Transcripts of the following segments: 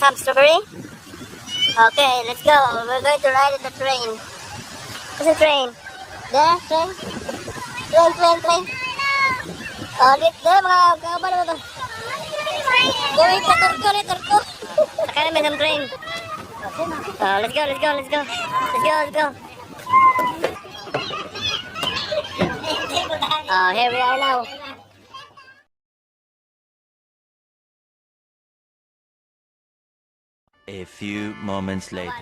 some strawberry? Okay, let's go. We're going to ride in the train. What's the train? There, train? Train. Oh, there mga kaban mo to. Going to Turko. Sakay namin sa train. Let's go. Here we are now. A few moments later.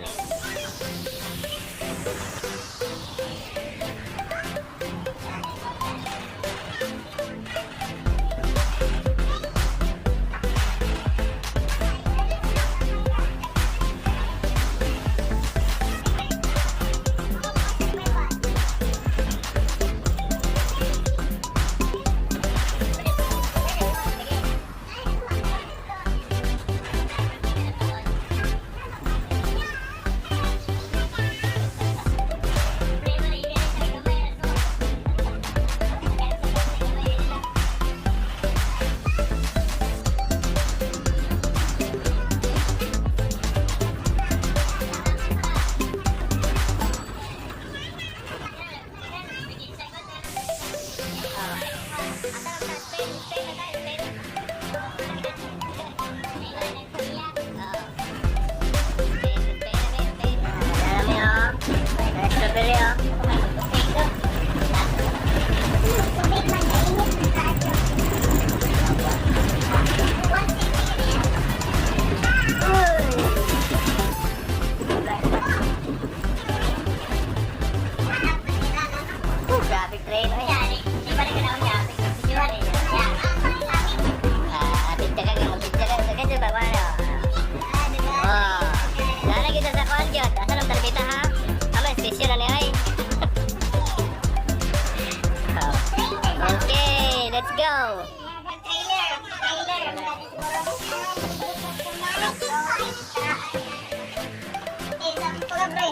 Let's go.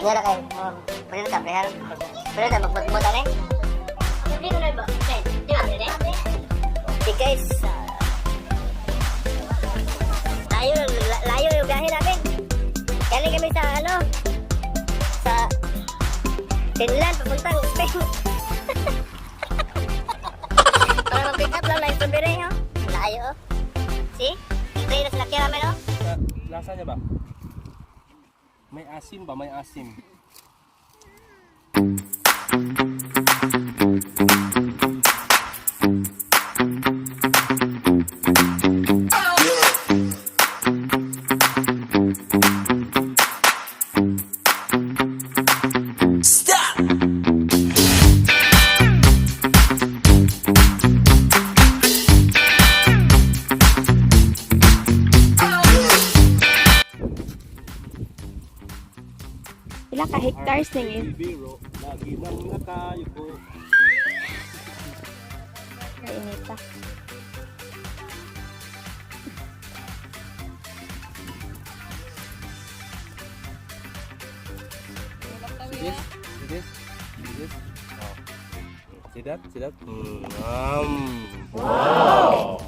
Nyara kayo. Pwede na tayo. Pwede na magbutan eh. Okay guys. Layo yung gahe namin. Galing kami sa sa Finland, papuntang Spain. Para mag-pick up lang, live strawberry, no? Layo, oh. See? Stray na sinakyan namin, no? Lasanya ba? May asim ba? May asim. Ilang ka hectares ning Biro, lagi nang nakayo ko. inita. See this? Oh. See that? Wow!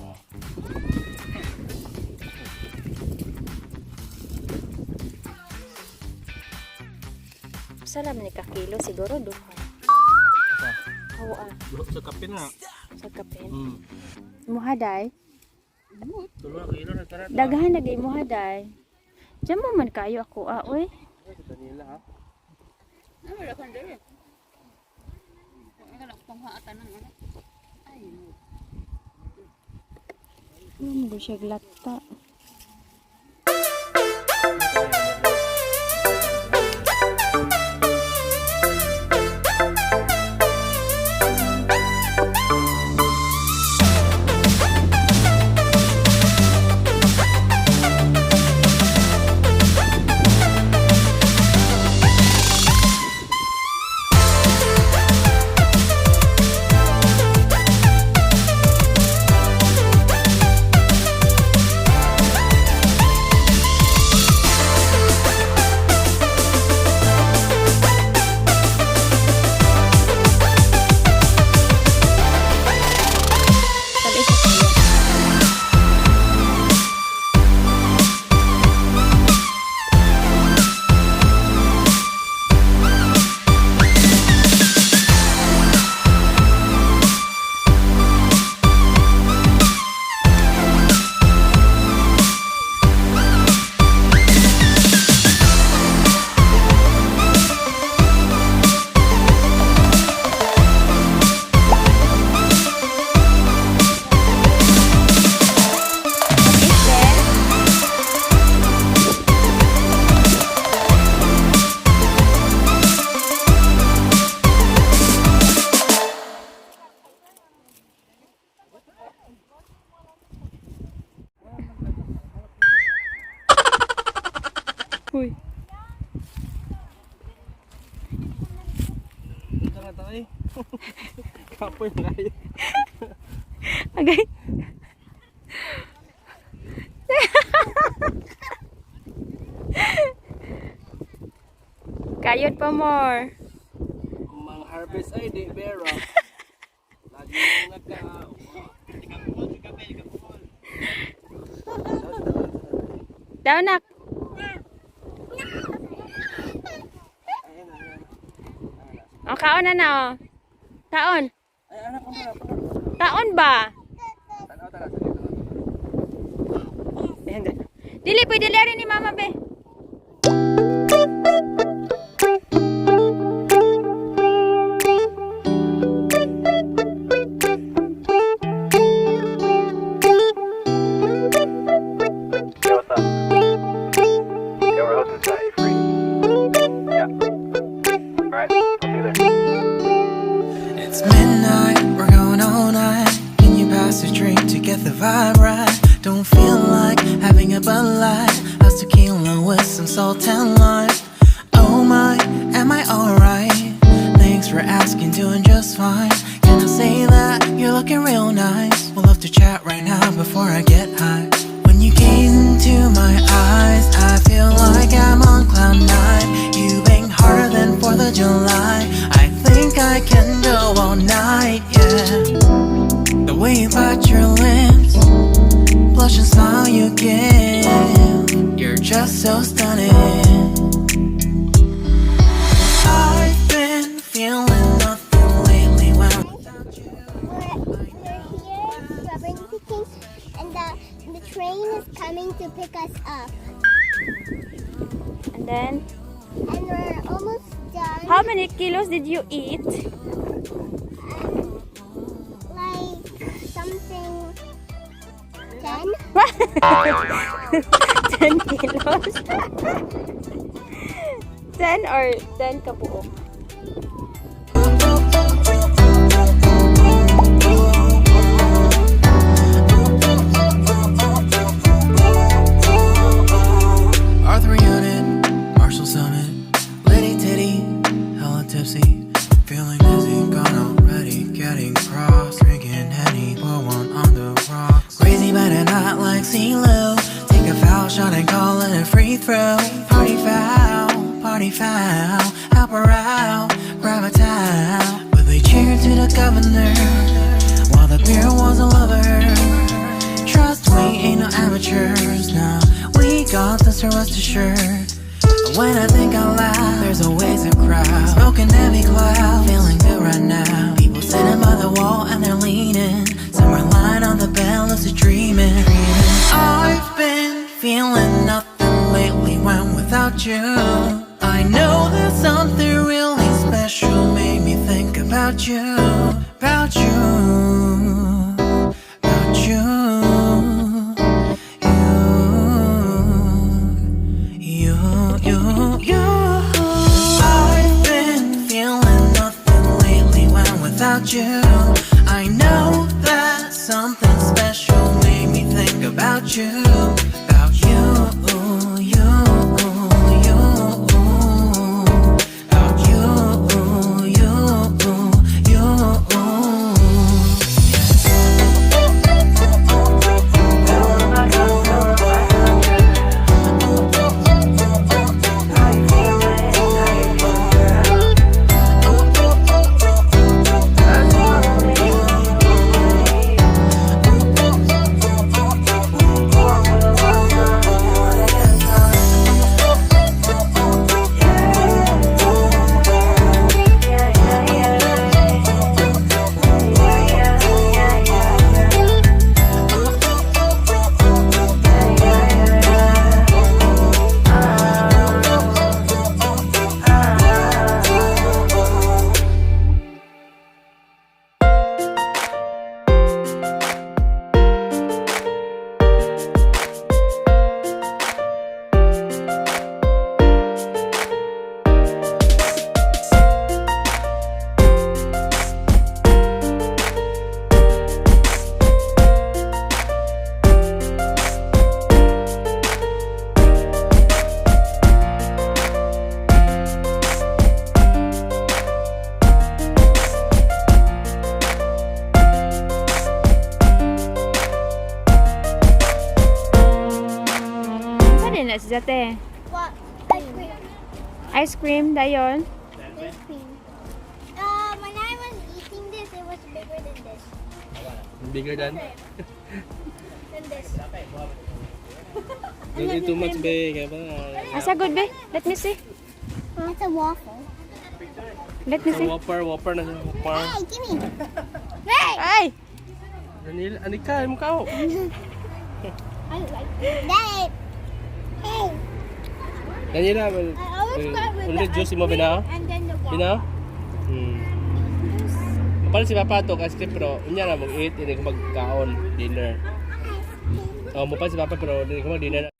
Salam ni kakilo siguro duha. Oo Sa kape na. sa kapin. Muhaday. Tulong kilo na tara. Daghan lagi muhaday. Diyan mo man kayo ako oy. Sa nila ha. Wala kang dali. Wala kang panghaatan ng ano. Ay, Mo siya glata. Uy. Tara tayo. Kapoy na kayo. Agay. Kayod pa more. Mga harvest ay di bero. Lagi yung Daw nak. Oh, kaon na na oh. Kaon. Ay anak ko na. Kaon ba? Tanaw tara. Dili pwede rin ni mama be. It's midnight, we're going all night. Can you pass a drink to get the vibe right? Don't feel like having a Bud Light. How's tequila with some salt and lime? Oh my, am I alright? Thanks for asking, doing just fine. Can I say that you're looking real nice? We'll love to chat right now before I get high. When you gaze into my eyes, I feel like I'm on cloud nine. You bang harder than 4th of July. I think I can go all night, yeah. The way you bite your lips, blush and smile you give, you're just so stunning. I've been feeling nothing lately when without you. We're here strawberry picking, and the train is coming to pick us up. And then, And we're almost done. how many kilos did you eat? Like something 10. 10 kilos? 10 or 10 kabuok? Arthur Unit, Marshall Summit, Liddy Titty, hella tipsy, feeling dizzy, gone already, getting cross, drinking Henny, pour one on the rocks. Crazy but not like CeeLo, take a foul shot and call it a free throw. Party foul, help her out, grab a towel. But they cheered to the governor, while the beer was a lover. Trust we ain't no amateurs, nah. We got this, rest assured. When I think out loud, there's always a crowd. Smoking heavy cloud, feeling good right now. People sitting by the wall and they're leaning. Somewhere lying on the bed, lucid dreaming. I've been feeling nothing lately when without you. I know that something really special made me think about you. About you. About you. I've been feeling nothing lately when without you. I know that something special made me think about you. About you, you, you. About you, you, you. Jate. What? Ice cream. Ice cream, dayon. Ice cream. When I was eating this, it was bigger than this. Bigger than? Than this. Don't eat too much, babe. Kaya ba? Asa good be? Let me see. It's a waffle. Let me see. Whopper na siya. Whopper. Hey, give me. Hey! Ay! Daniel, anika, mo ka. I like that. Hey! Daniela, always start with ulit the juice ice mo cream binaw? and then the waffle. Binaw? Kapal si Papa to, kasi pero unya na mag-eat, hindi ko magkaon, dinner. Oh, mapal si Papa pero hindi ko mag-dinner.